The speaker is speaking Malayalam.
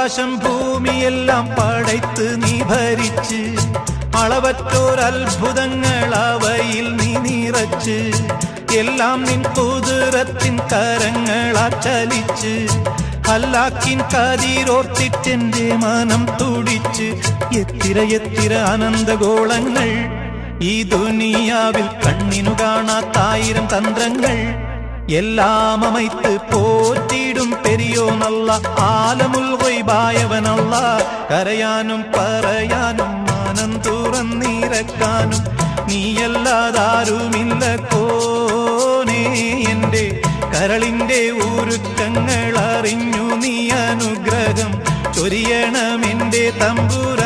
ആകാശം ഭൂമിയെല്ലാം പടയ്ത്ത് നീ ഭരിച്ച് അളവറ്റോരത്ഭുതങ്ങൾ അവയിൽ നീ നിറച്ച് എല്ലാം നിൻ കുതിരത്തിൻ കരങ്ങളാ ചലിച്ച് അല്ലാക്കിൻ കതിരോർത്തിട്ടെന്റെ മനം തുടിച്ച് എത്തിര അനന്തഗോളങ്ങൾ ഈ ദുനിയാവിൽ കണ്ണിനു കാണാത്തായിരം തന്ത്രങ്ങൾ എല്ലാം അമൈത്ത് പോറ്റിടും പെരിയോനല്ല ആലമുൽ ഗൈബായവനല്ല കരയാനും പറയാനും മനം തുറന്നിരക്കാനും നീയല്ലാതാരുമില്ല കോനേ എന്റെ കരളിന്റെ ഊരുക്കങ്ങൾ അറിഞ്ഞു നീ അനുഗ്രഹം ചൊരിയണമെന്റെ തമ്പുരാ